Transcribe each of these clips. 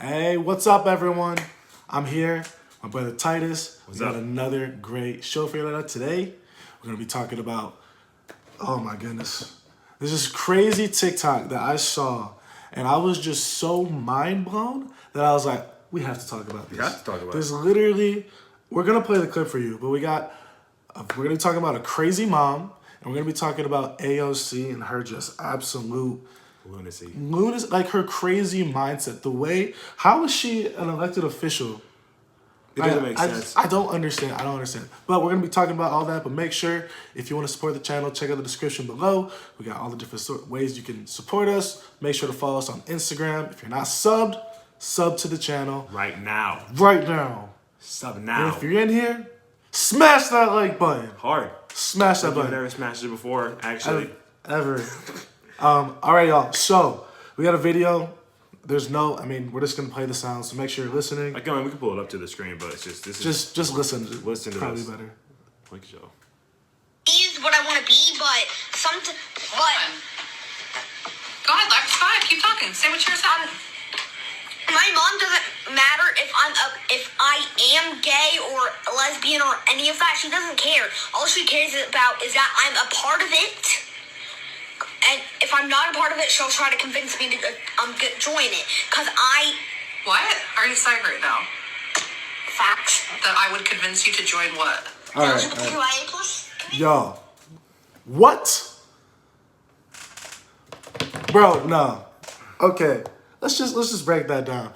Hey, what's up, everyone? I'm here, my brother Titus. What's We got up? another great show for you today. We're gonna be talking about, oh my goodness, there's this crazy TikTok that I saw, and I was just so mind blown that I was like, we have to talk about this. We have to talk about There's it. literally, we're gonna play the clip for you, but we're gonna be talking about a crazy mom, and we're gonna be talking about AOC and her just absolute Lunacy. like her crazy mindset. The way, how is she an elected official? It doesn't make sense. I don't understand. But we're gonna be talking about all that. But make sure if you want to support the channel, check out the description below. We got all the different ways you can support us. Make sure to follow us on Instagram. If you're not subbed, sub to the channel Right now. right now. Sub And now. if you're in here, smash that like button. Hard. Smash that I've button. never smashed it before, actually. Ever. All right, y'all. So we got a video. We're just gonna play the sound. So make sure you're listening. Like, I mean, we can pull it up to the screen, but it's just, this is Just listen. Listen to probably this. better. like a show. Is what I want to be, but Go ahead, Lex. Go ahead. Keep talking. Say what you're saying. my mom doesn't matter if I am gay or lesbian or any of that. She doesn't care. All she cares about is that I'm a part of it. And if I'm not a part of it, she'll try to convince me to join it. Cause What are you saying right now? facts. That I would convince you to join what? All right, LGBTQIA plus. y'all. What? Bro, no. Okay, let's just break that down.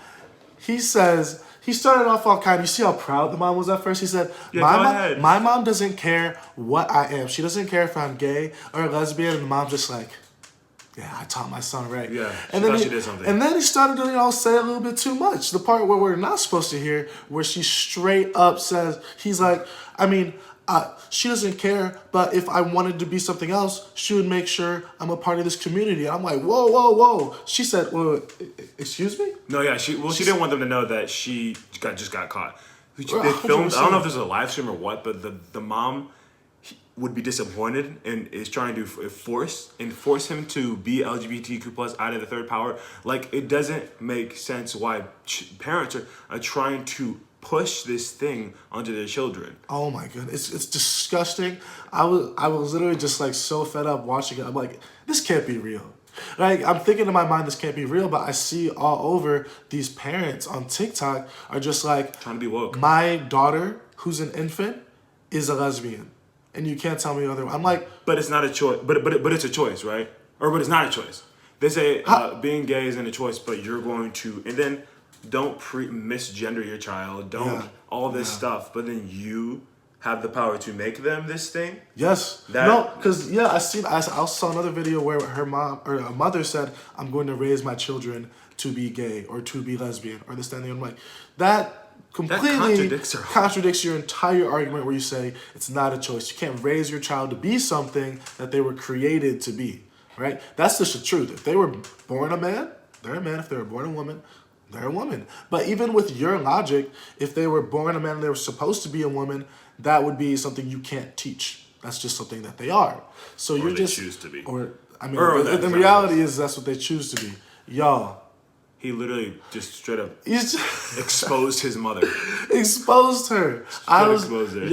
He says he started off all kind. You see how proud the mom was at first. He said, Yeah, "My go mom, ahead. my mom doesn't care what I am. She doesn't care if I'm gay or lesbian." And the mom's just like, "Yeah, I taught my son right." Yeah, and she then thought she did something. And then he started to say a little bit too much. The part where we're not supposed to hear, where she straight up says, he's like, she doesn't care, but if I wanted to be something else, she would make sure I'm a part of this community. I'm like, whoa, whoa, whoa. She said, well, excuse me? No, yeah, she didn't want them to know that she just got caught. They Well, filmed, I don't know 100%. if this was a live stream or what, but the mom would be disappointed and is trying to force him to be LGBTQ plus out of the third power. Like, it doesn't make sense why parents are trying to push this thing onto their children. Oh my goodness, it's disgusting. I was literally just like so fed up watching it. I'm like, this can't be real. Like, I'm thinking in my mind, this can't be real, but I see all over these parents on TikTok are just like, Trying to be woke. my daughter, who's an infant, is a lesbian, and you can't tell me otherwise. I'm like, But it's not a choice. But it's a choice, right? But it's not a choice. They say being gay isn't a choice, but you're going to, and then don't misgender your child. Don't all this stuff. But then you have the power to make them this thing. yes. That- No, because, I saw another video where her mom or a mother said, I'm going to raise my children to be gay or to be lesbian or this, that, and the other. I'm like, that completely contradicts her. contradicts your entire argument where you say it's not a choice. You can't raise your child to be something that they were created to be, right? That's just the truth. If they were born a man, they're a man. If they were born a woman, they're a woman. But even with your logic, if they were born a man and they were supposed to be a woman, that would be something you can't teach. That's just something that they are. So you're they just choose to be. Or that- the reality is that's what they choose to be. Y'all, He literally just straight up he's just exposed his mother. exposed her. I exposed her.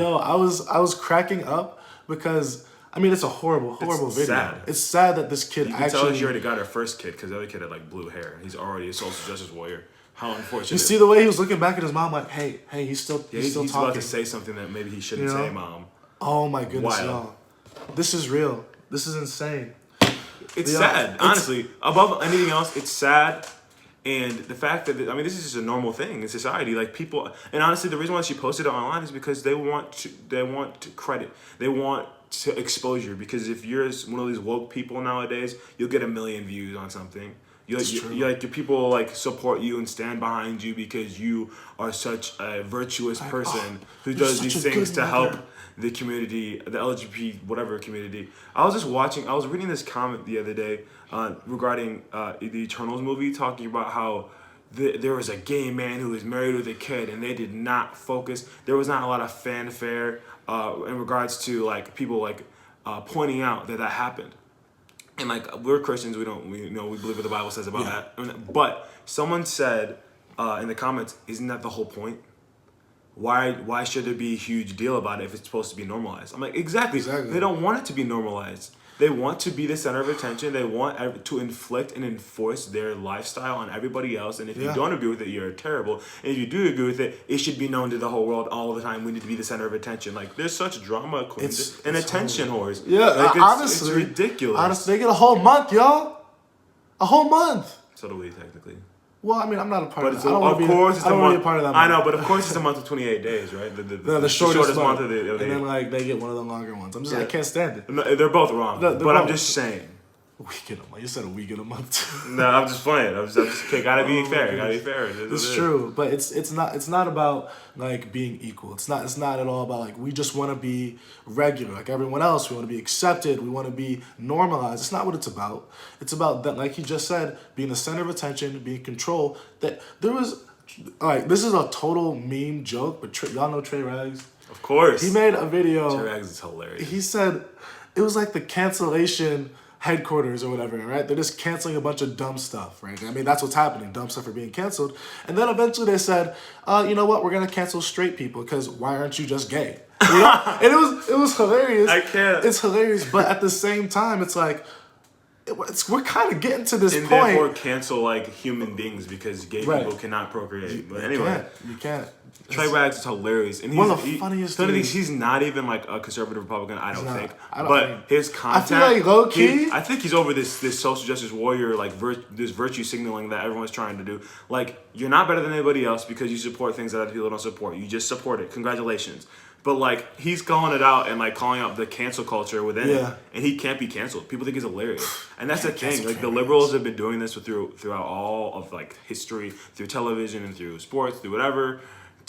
was cracking up because it's a horrible video. sad. It's sad that this kid You can tell actually. she already got her first kid because the other kid had like blue hair. He's already a social justice warrior. How unfortunate. You see the way he was looking back at his mom, like, hey, he's still he's talking. about to say something that maybe he shouldn't say, Mom. Oh my goodness, Wild. y'all. This is real. This is insane. It's Yeah, sad, it's- honestly. Above anything else, it's sad. And the fact that, this is just a normal thing in society. Like, people, and honestly, the reason why she posted it online is because they want credit. They want to exposure. Because if you're one of these woke people nowadays, you'll get 1 million views on something. Your people like support you and stand behind you because you are such a virtuous person who you're does such these a things good to help mother. the community, the LGBT whatever community. I was reading this comment the other day regarding the Eternals movie, talking about how there was a gay man who was married with a kid, and they did not focus. There was not a lot of fanfare in regards to like people like pointing out that happened. And like, we're Christians, we believe what the Bible says about that. But someone said in the comments, isn't that the whole point? Why should there be a huge deal about it if it's supposed to be normalized? I'm like, exactly. They don't want it to be normalized. They want to be the center of attention. They want to inflict and enforce their lifestyle on everybody else. And if you don't agree with it, you're terrible. And if you do agree with it, it should be known to the whole world all the time. We need to be the center of attention. Like, there's such drama queens and attention whores. Yeah, like, honestly. it's ridiculous. Honestly, they get a whole month, y'all. A whole month. So do we, technically. Well, I mean, I'm not a part But of that. I don't want to be a part of that. I know, but of course it's a month of 28 days, right? The shortest month of the year. and then like they get one of the longer ones. I'm just I can't stand it. No, they're both wrong. They're but both. I'm just saying. A week in a month. You said a week in a month. No, I'm just playing. I'm just gotta be fair. Gotta be fair. It's true, but it's not about like being equal. It's not at all about like we just want to be regular like everyone else. We want to be accepted. We want to be normalized. It's not what it's about. It's about that, like he just said, being the center of attention, being in control. That there was, all right. This is a total meme joke, but y'all know Trey Rags. Of course. He made a video. Trey Rags is hilarious. He said it was like the cancellation headquarters or whatever, right? They're just canceling a bunch of dumb stuff, right? I mean, that's what's happening. Dumb stuff are being canceled. And then eventually they said, you know what? We're going to cancel straight people because why aren't you just gay? You know? And it was hilarious. I can't. It's hilarious. But at the same time, it's like, we're kind of getting to this and point. And therefore cancel like human beings because gay people cannot procreate. But anyway. You can't. Trey Rags is hilarious, and one of the funniest things. He's not even like a conservative Republican, I don't think. But his content, I feel like low key. I think he's over this social justice warrior, like this virtue signaling that everyone's trying to do. Like, you're not better than anybody else because you support things that other people don't support. You just support it. Congratulations. But like, he's calling it out and like calling out the cancel culture within it, and he can't be canceled. People think he's hilarious, and that's the thing. Like, the liberals have been doing this throughout all of like history, through television and through sports, through whatever.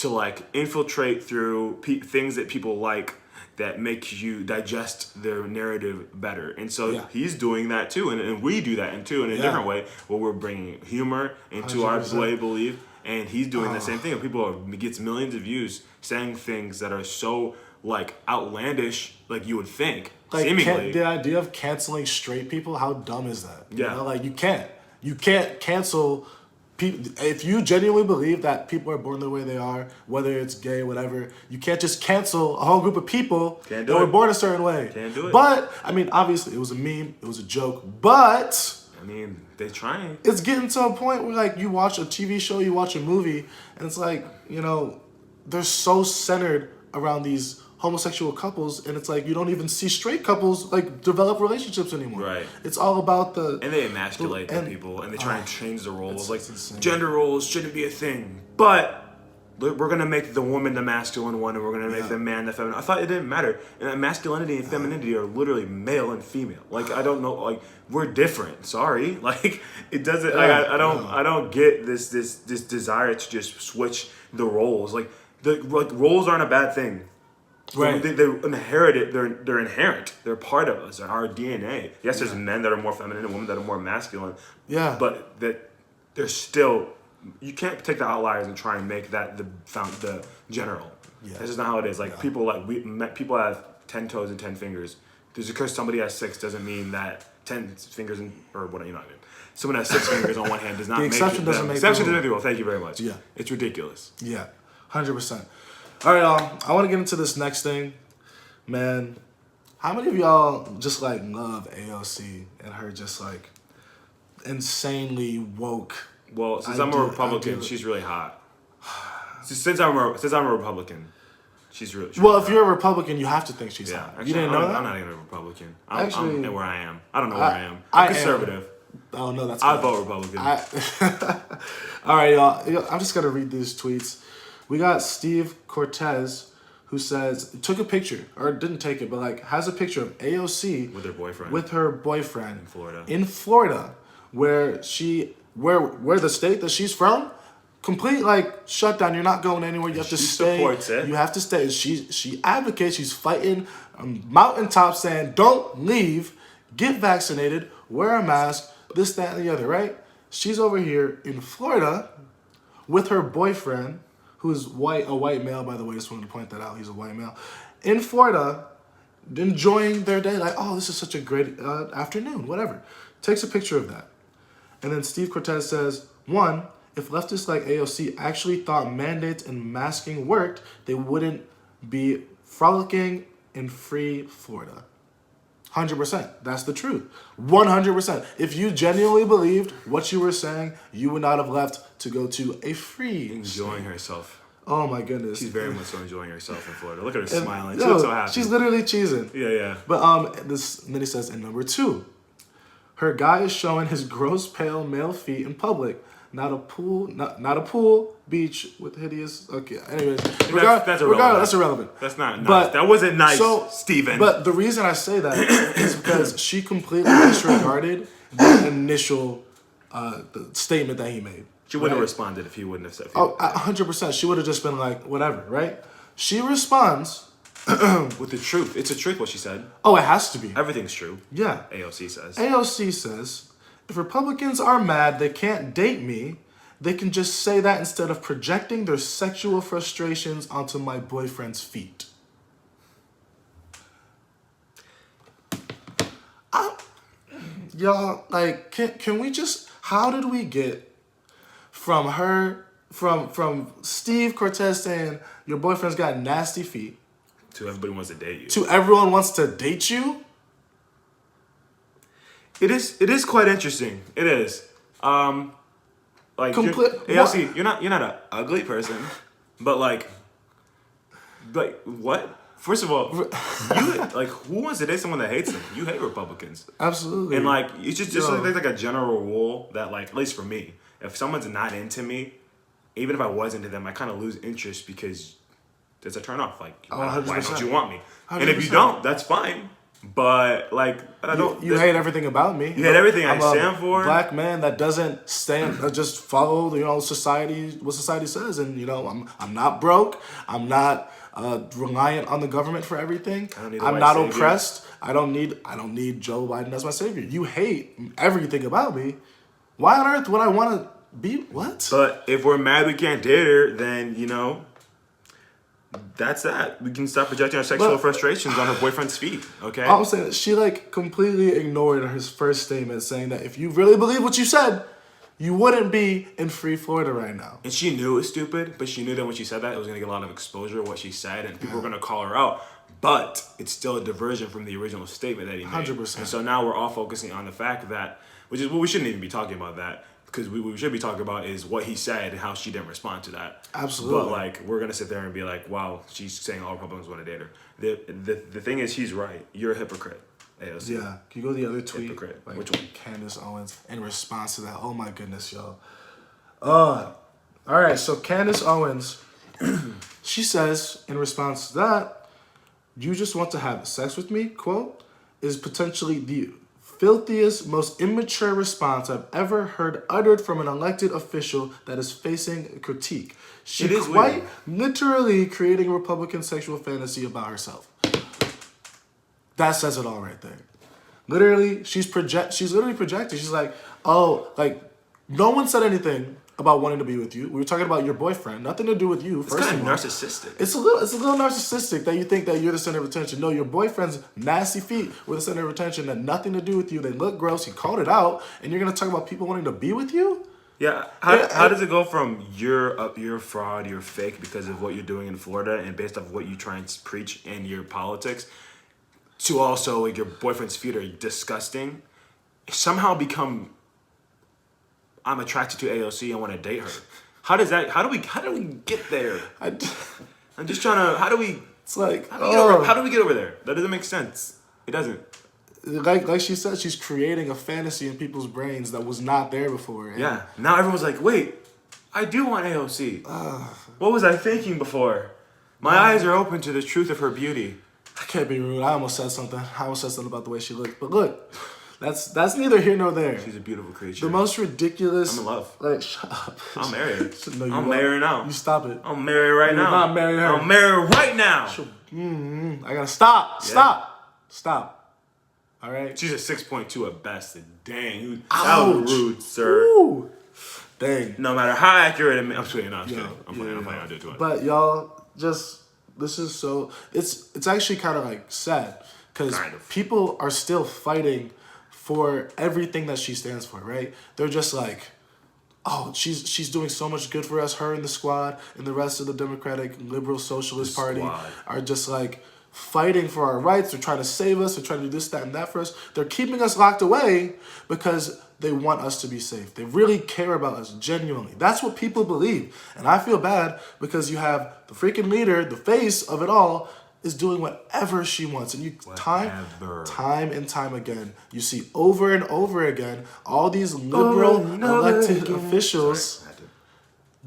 To like infiltrate through things that people like that make you digest their narrative better. And so he's doing that too. And we do that too in a different way where we're bringing humor into 100%. Our way of belief. And he's doing the same thing. People gets millions of views saying things that are so like outlandish, like you would think. Like seemingly. The idea of canceling straight people, how dumb is that? You Yeah. know? Like you can't cancel people. If you genuinely believe that people are born the way they are, whether it's gay, whatever, you can't just cancel a whole group of people that were born a certain way. Can't do it. But, I mean, obviously, it was a meme, it was a joke, but I mean, they're trying. it's getting to a point where, like, you watch a TV show, you watch a movie, and it's like, you know, they're so centered around these homosexual couples, and it's like you don't even see straight couples like develop relationships anymore. Right. It's all about the and they emasculate the people, and they try and change the roles. Like insane. Gender roles shouldn't be a thing, but we're gonna make the woman the masculine one, and we're gonna make the man the feminine. I thought it didn't matter. And masculinity and femininity are literally male and female. Like I don't know. Like we're different. Sorry. Like it doesn't. Like I don't get this desire to just switch the roles. Like roles aren't a bad thing. Right. They're inherited. They're inherent. They're part of us. Our DNA. Yes, there's men that are more feminine and women that are more masculine. Yeah. But that they're still. You can't take the outliers and try and make that the general. Yeah. That's just not how it is. Like people people have 10 toes and 10 fingers. Just because somebody has 6 doesn't mean that 10 fingers or what you know what I mean. Someone has 6 fingers on one hand does not make exception doesn't make exception doesn't make the rule. Thank you very much. Yeah. It's ridiculous. Yeah. 100%. All right, y'all. I want to get into this next thing. Man, how many of y'all just like love AOC and her just like insanely woke? Well, since I'm a Republican, she's really hot. Since I'm a Republican, she's really. Well, if you're a Republican, you have to think she's hot. Actually, you didn't know that? I'm not even a Republican. I'm where I am. I don't know where I am. I I'm conservative. Oh no, that's. I vote Republican. All right, y'all. I'm just gonna read these tweets. We got Steve Cortez, who says took a picture or didn't take it, but like has a picture of AOC with her boyfriend in Florida, where the state that she's from, complete like shutdown. You're not going anywhere. You have to stay. Supports it. You have to stay. She advocates. She's fighting mountaintop, saying don't leave, get vaccinated, wear a mask, this, that, and the other. Right? She's over here in Florida with her boyfriend, who's a white male, by the way. Just wanted to point that out. He's a white male. In Florida, enjoying their day. Like, oh, this is such a great afternoon, whatever. Takes a picture of that. And then Steve Cortez says, 1, if leftists like AOC actually thought mandates and masking worked, they wouldn't be frolicking in free Florida. 100%. That's the truth. 100%. If you genuinely believed what you were saying, you would not have left to go to a free Enjoying state. herself. Oh my goodness. She's very much so enjoying herself in Florida. Look at her smiling. Yo, She looks so happy. She's literally cheesing. Yeah. But and then he says in number 2, her guy is showing his gross pale male feet in public. Not a pool, beach with hideous. Okay, anyways, That's irrelevant. Regardless, that's irrelevant. That's not nice. But- That wasn't nice, So, Steven. But the reason I say that is because she completely disregarded the initial the statement that he made. she wouldn't have right? responded if he wouldn't have said. Oh, 100%. She would have just been like, whatever, right? She responds, With the truth. It's the truth what she said. oh, it has to be. Everything's true. Yeah. AOC says. AOC says, if Republicans are mad they can't date me, they can just say that instead of projecting their sexual frustrations onto my boyfriend's feet. Y'all, like, can we just, how did we get from her, from Steve Cortez saying your boyfriend's got nasty feet, To everybody wants to date you. to everyone wants to date you? It is quite interesting. It is. Like AOC, you're not an ugly person, but like what? First of all, you like who wants to date someone that hates them? You hate Republicans. Absolutely. And like it's just Yo. like a general rule that like at least for me, if someone's not into me, even if I was into them, I kind of lose interest because it's a turn off. Like why don't 100%. you want me? And if you 100%. don't, that's fine. But like I don't. You hate everything about me. You hate everything I I'm stand a for. Black man that doesn't stand, just follow what society says, and I'm not broke. I'm not reliant on the government for everything. I don't need a I'm white not savior. oppressed. I don't need Joe Biden as my savior. You hate everything about me. Why on earth would I want to be what? But if we're mad we can't date her, then that's that. We can stop projecting our sexual But- frustrations on her boyfriend's feet. Okay. I'm saying that she like completely ignored his first statement, saying that if you really believe what you said, you wouldn't be in free Florida right now. And she knew it was stupid, but she knew that when she said that, it was gonna get a lot of exposure what she said, and people were gonna call her out. But it's still a diversion from the original statement that he made. 100%. And so now we're all focusing on the fact that, which is well, we shouldn't even be talking about that. Because what we should be talking about is what he said and how she didn't respond to that. Absolutely. But like we're gonna sit there and be like, wow, she's saying all Republicans want to date her. The thing is, she's right. You're a hypocrite, AOC. Yeah. Can you go to the other tweet? Hypocrite. Like, Which one? Candace Owens in response to that. Oh my goodness, y'all. All right. So Candace Owens, she says in response to that, you just want to have sex with me, quote, is potentially the filthiest, most immature response I've ever heard uttered from an elected official that is facing critique. She It is quite weird. literally creating a Republican sexual fantasy about herself. That says it all right there. Literally, she's literally projecting. She's like, oh, like, no one said anything about wanting to be with you. We were talking about your boyfriend. Nothing to do with you. It's kind of narcissistic. It's a little narcissistic that you think that you're the center of attention. No, your boyfriend's nasty feet were the center of attention. That nothing to do with you. They look gross. He called it out, and you're gonna talk about people wanting to be with you? Yeah. How does it go from you're a fraud, you're fake because of what you're doing in Florida and based off what you try and preach in your politics, to also like your boyfriend's feet are disgusting, somehow become I'm attracted to AOC. I want to date her. How do we get there? I'm just trying to. How do we get over there? That doesn't make sense. It doesn't. Like she said, she's creating a fantasy in people's brains that was not there before. And Yeah. Now everyone's like, wait, I do want AOC. What was I thinking before? My eyes are open to the truth of her beauty. I can't be rude. I almost said something. About the way she looked. But look, that's neither here nor there. She's a beautiful creature. The most ridiculous. I'm in love. Like, shut up. I'll marry her. No, you I'll won't. marry her now. You stop it. I'll marry her right You're now. not marrying her. I'll marry her right now. I gotta stop. Stop. All right. She's a 6.2 at best. Dang, that Ouch. was rude, sir. Ooh. Dang. No matter how accurate it may, I'm kidding. No, I'm kidding. Yeah, I'm playing. I'll do it too much. But y'all, this is so. It's actually kind of like sad because Kind of. people are still fighting for everything that she stands for. Right? They're just like, oh, she's doing so much good for us. Her and the squad and the rest of the Democratic Liberal Socialist Party squad. are just like fighting for our rights. They're trying to save us. They're trying to do this, that, and that for us. They're keeping us locked away because they want us to be safe. They really care about us, genuinely. That's what people believe. And I feel bad because you have the freaking leader, the face of it all, is doing whatever she wants. And time and time again, you see over and over again, all these liberal elected officials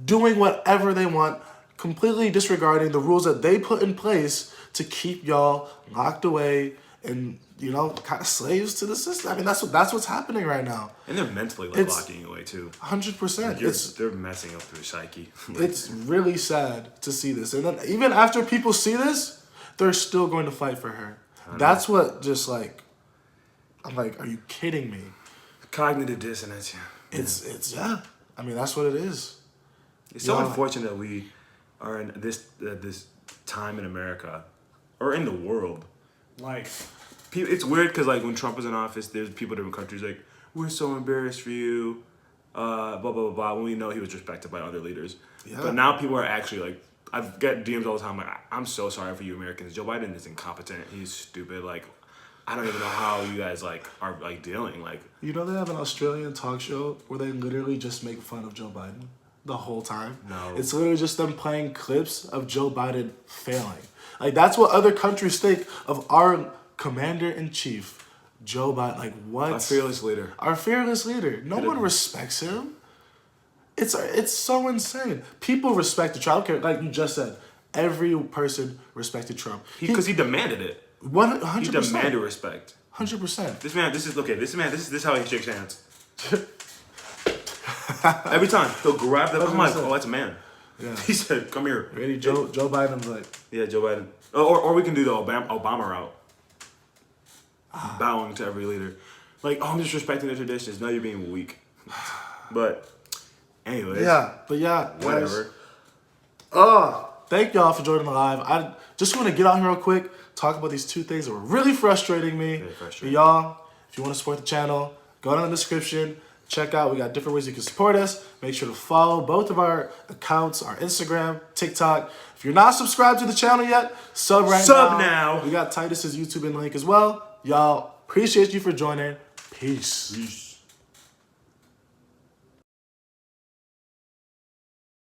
doing whatever they want, completely disregarding the rules that they put in place to keep y'all locked away and, you know, kind of slaves to the system. I mean, that's what's happening right now. And they're mentally like locking you away too. 100%. They're messing up their psyche. It's really sad to see this. And then even after people see this, they're still going to fight for her. That's what just like, I'm like, are you kidding me? Cognitive dissonance, yeah. It's yeah. I mean, that's what it is. It's so unfortunate that we are in this time in America or in the world. Like, it's weird because like when Trump was in office, there's people in different countries like, we're so embarrassed for you, blah blah blah blah. When we know he was respected by other leaders, but now people are actually like, I've got DMs all the time like, I'm so sorry for you Americans. Joe Biden is incompetent. He's stupid. Like, I don't even know how you guys like are like dealing. Like, you know, they have an Australian talk show where they literally just make fun of Joe Biden the whole time. No, it's literally just them playing clips of Joe Biden failing. Like, that's what other countries think of our commander-in-chief, Joe Biden. Like, what? Our fearless leader. Our fearless leader. No one respects him. It's so insane. People respected Trump. Like you just said, every person respected Trump. Because he demanded it. 100%. He demanded respect. 100%. This is how he shakes hands. Every time he'll grab the. I'm like, oh, that's a man. Yeah. He said, "Come here." Ready, Joe Biden's like. Yeah, Joe Biden. Or we can do the Obama route. Bowing to every leader, like, oh, I'm just respecting the traditions. Now you're being weak. But. Anyways. Yeah, but yeah. Whatever. Thank y'all for joining the live. I just want to get out here real quick, talk about these two things that were really frustrating me. Very frustrating. But y'all, if you want to support the channel, go down in the description. Check out, we got different ways you can support us. Make sure to follow both of our accounts, our Instagram, TikTok. If you're not subscribed to the channel yet, sub now. We got Titus's YouTube and link as well. Y'all, appreciate you for joining. Peace.